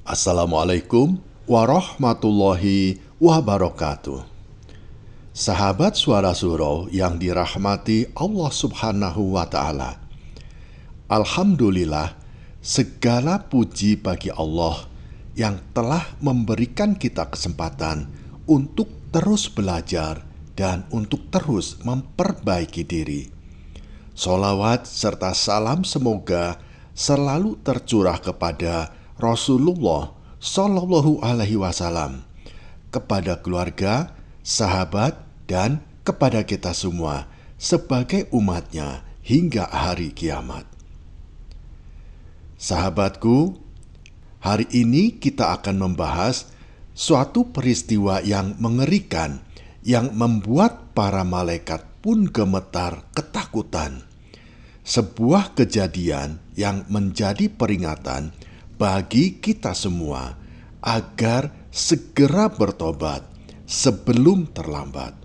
Assalamualaikum warahmatullahi wabarakatuh. Sahabat Suara Surau yang dirahmati Allah Subhanahu wa Ta'ala, Alhamdulillah, segala puji bagi Allah yang telah memberikan kita kesempatan untuk terus belajar dan untuk terus memperbaiki diri. Sholawat serta salam semoga selalu tercurah kepada Rasulullah Shallallahu Alaihi Wasallam, kepada keluarga, sahabat, dan kepada kita semua sebagai umatnya hingga hari kiamat. Sahabatku, hari ini kita akan membahas suatu peristiwa yang mengerikan yang membuat para malaikat pun gemetar ketakutan. Sebuah kejadian yang menjadi peringatan bagi kita semua agar segera bertobat sebelum terlambat.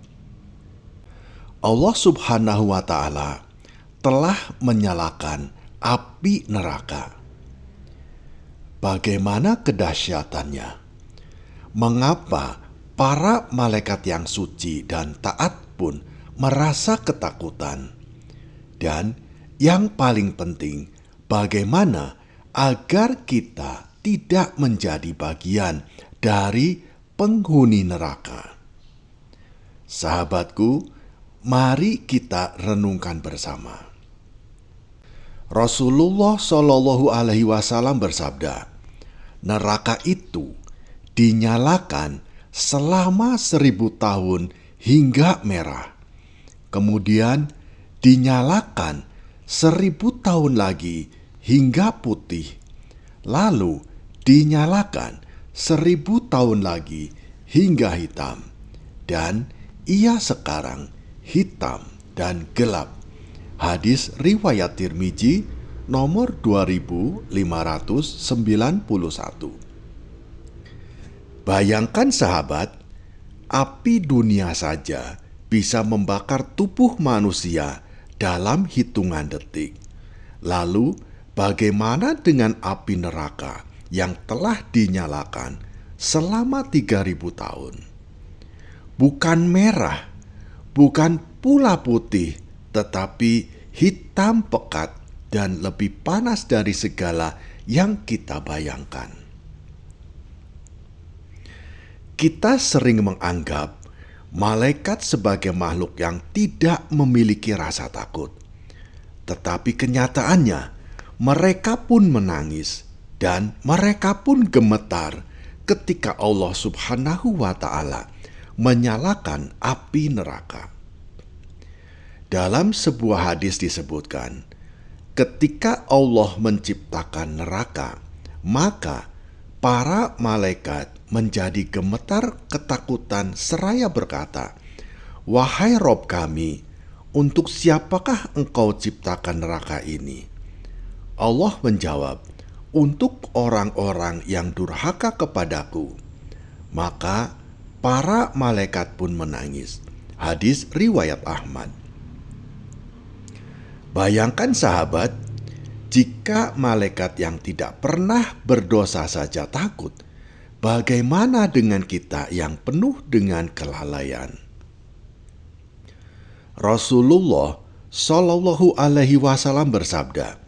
Allah Subhanahu wa Ta'ala telah menyalakan api neraka. Bagaimana kedahsyatannya? Mengapa para malaikat yang suci dan taat pun merasa ketakutan? Dan yang paling penting, bagaimana agar kita tidak menjadi bagian dari penghuni neraka? Sahabatku, mari kita renungkan bersama. Rasulullah Shallallahu Alaihi Wasallam bersabda, neraka itu dinyalakan selama 1000 tahun hingga merah. Kemudian dinyalakan 1000 tahun lagi hingga putih, lalu dinyalakan 1000 tahun lagi hingga hitam, dan ia sekarang hitam dan gelap. Hadis riwayat Tirmizi nomor 2591. Bayangkan sahabat, api dunia saja bisa membakar tubuh manusia dalam hitungan detik. Lalu bagaimana dengan api neraka yang telah dinyalakan selama 3000 tahun? Bukan merah, bukan pula putih, tetapi hitam pekat dan lebih panas dari segala yang kita bayangkan. Kita sering menganggap malaikat sebagai makhluk yang tidak memiliki rasa takut. Tetapi kenyataannya, mereka pun menangis dan mereka pun gemetar ketika Allah Subhanahu wa Ta'ala menyalakan api neraka. Dalam sebuah hadis disebutkan, ketika Allah menciptakan neraka, maka para malaikat menjadi gemetar ketakutan seraya berkata, "Wahai Rob kami, untuk siapakah engkau ciptakan neraka ini?" Allah menjawab, "Untuk orang-orang yang durhaka kepadaku." Maka para malaikat pun menangis. Hadis riwayat Ahmad. Bayangkan sahabat, jika malaikat yang tidak pernah berdosa saja takut, bagaimana dengan kita yang penuh dengan kelalaian? Rasulullah Shallallahu Alaihi Wasallam bersabda,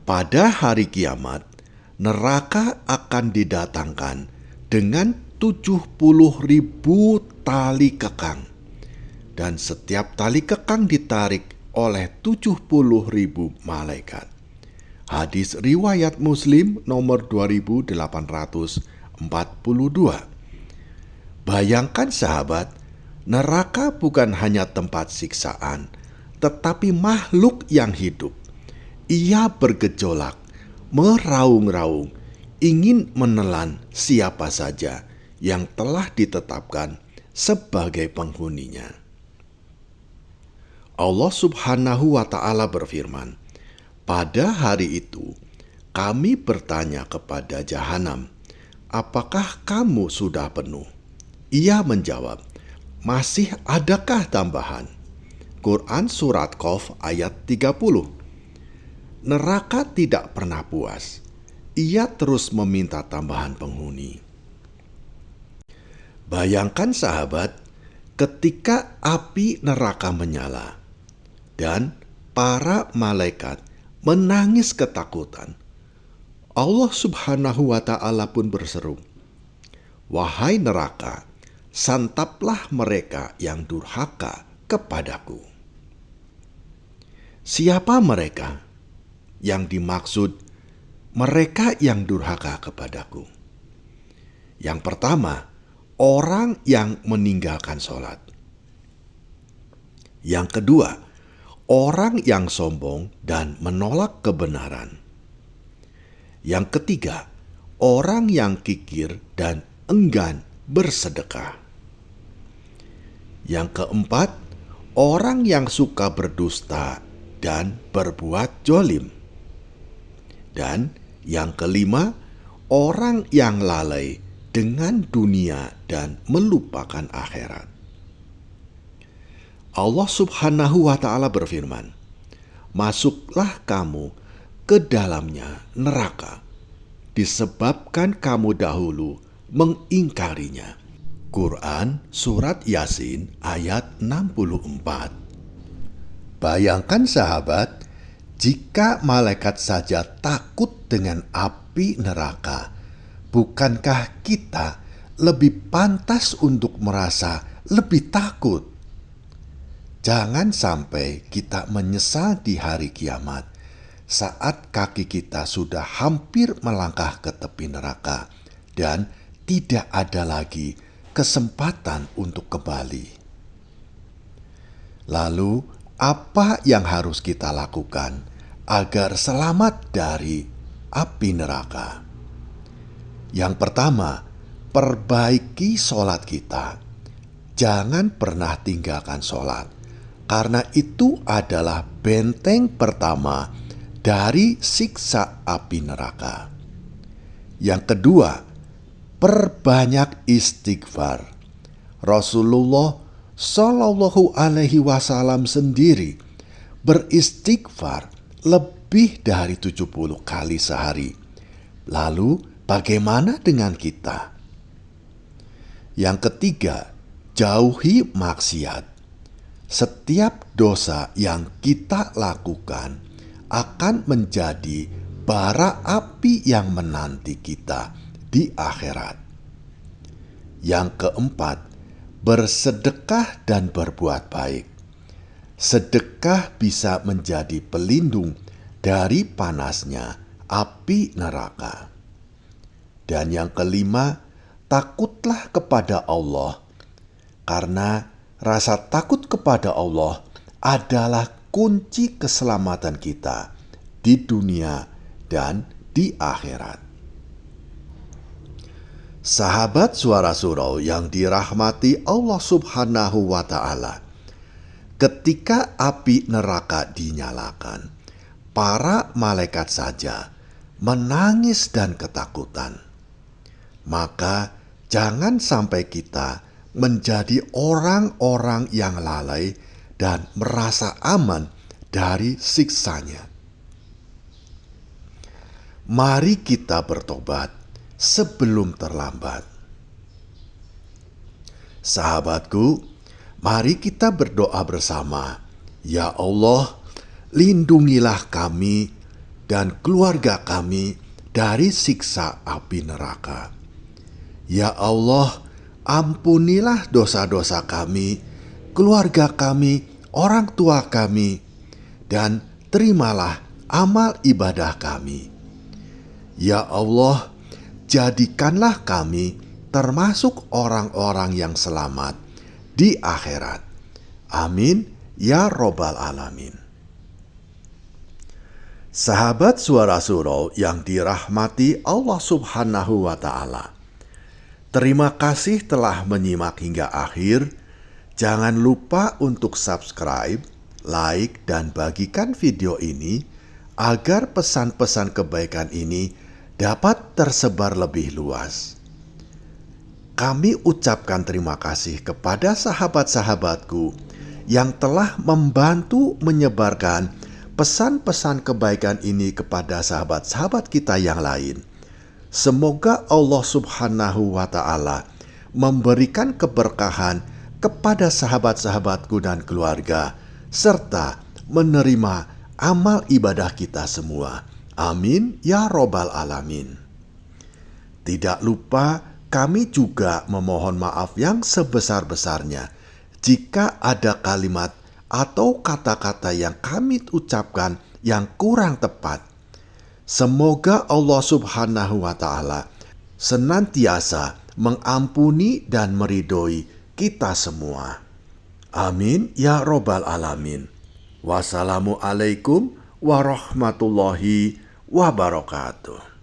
pada hari kiamat, neraka akan didatangkan dengan 70.000 tali kekang, dan setiap tali kekang ditarik oleh 70.000 malaikat. Hadis riwayat Muslim nomor 2842. Bayangkan sahabat, neraka bukan hanya tempat siksaan, tetapi makhluk yang hidup. Ia bergejolak, meraung-raung, ingin menelan siapa saja yang telah ditetapkan sebagai penghuninya. Allah Subhanahu wa Ta'ala berfirman, pada hari itu kami bertanya kepada Jahanam, apakah kamu sudah penuh? Ia menjawab, masih adakah tambahan? Quran Surat Qaf ayat 30. Neraka tidak pernah puas. ia terus meminta tambahan penghuni. Bayangkan sahabat, ketika api neraka menyala dan para malaikat menangis ketakutan, Allah Subhanahu wa Ta'ala pun berseru, "Wahai neraka, santaplah mereka yang durhaka kepadaku." Siapa mereka? Yang dimaksud mereka yang durhaka kepadaku. Yang pertama, orang yang meninggalkan sholat. Yang kedua, orang yang sombong dan menolak kebenaran. Yang ketiga, orang yang kikir dan enggan bersedekah. Yang keempat, orang yang suka berdusta dan berbuat jolim. Dan yang kelima, orang yang lalai dengan dunia dan melupakan akhirat. Allah Subhanahu wa Ta'ala berfirman, "Masuklah kamu ke dalamnya neraka, disebabkan kamu dahulu mengingkarinya." Quran Surat Yasin ayat 64. Bayangkan sahabat, jika malaikat saja takut dengan api neraka, bukankah kita lebih pantas untuk merasa lebih takut? Jangan sampai kita menyesal di hari kiamat saat kaki kita sudah hampir melangkah ke tepi neraka dan tidak ada lagi kesempatan untuk kembali. Lalu, apa yang harus kita lakukan agar selamat dari api neraka? Yang pertama, perbaiki sholat kita. Jangan pernah tinggalkan sholat, karena itu adalah benteng pertama dari siksa api neraka. Yang kedua, perbanyak istighfar. Rasulullah Shallallahu Alaihi Wasallam sendiri beristighfar lebih dari 70 kali sehari. Lalu bagaimana dengan kita? Yang ketiga, jauhi maksiat. Setiap dosa yang kita lakukan akan menjadi bara api yang menanti kita di akhirat. Yang keempat, bersedekah dan berbuat baik. Sedekah bisa menjadi pelindung dari panasnya api neraka. Dan yang kelima, takutlah kepada Allah, karena rasa takut kepada Allah adalah kunci keselamatan kita di dunia dan di akhirat. Sahabat Suara Surau yang dirahmati Allah Subhanahu wa Ta'ala, ketika api neraka dinyalakan, para malaikat saja menangis dan ketakutan. Maka jangan sampai kita menjadi orang-orang yang lalai dan merasa aman dari siksanya. Mari kita bertobat sebelum terlambat. Sahabatku, mari kita berdoa bersama. Ya Allah, lindungilah kami dan keluarga kami dari siksa api neraka. Ya Allah, ampunilah dosa-dosa kami, keluarga kami, orang tua kami, dan terimalah amal ibadah kami. Ya Allah, jadikanlah kami termasuk orang-orang yang selamat di akhirat. Amin ya Robbal Alamin. Sahabat Suara Surau yang dirahmati Allah Subhanahu wa Ta'ala, terima kasih telah menyimak hingga akhir. Jangan lupa untuk subscribe, like, dan bagikan video ini agar pesan-pesan kebaikan ini dapat tersebar lebih luas. Kami ucapkan terima kasih kepada sahabat-sahabatku yang telah membantu menyebarkan pesan-pesan kebaikan ini kepada sahabat-sahabat kita yang lain. Semoga Allah Subhanahu wa Ta'ala memberikan keberkahan kepada sahabat-sahabatku dan keluarga, serta menerima amal ibadah kita semua. Amin ya Robbal Alamin. Tidak lupa, kami juga memohon maaf yang sebesar-besarnya jika ada kalimat atau kata-kata yang kami ucapkan yang kurang tepat. Semoga Allah Subhanahu wa Ta'ala senantiasa mengampuni dan meridhoi kita semua. Amin ya Robbal Alamin. Wassalamualaikum warahmatullahi wabarakatuh.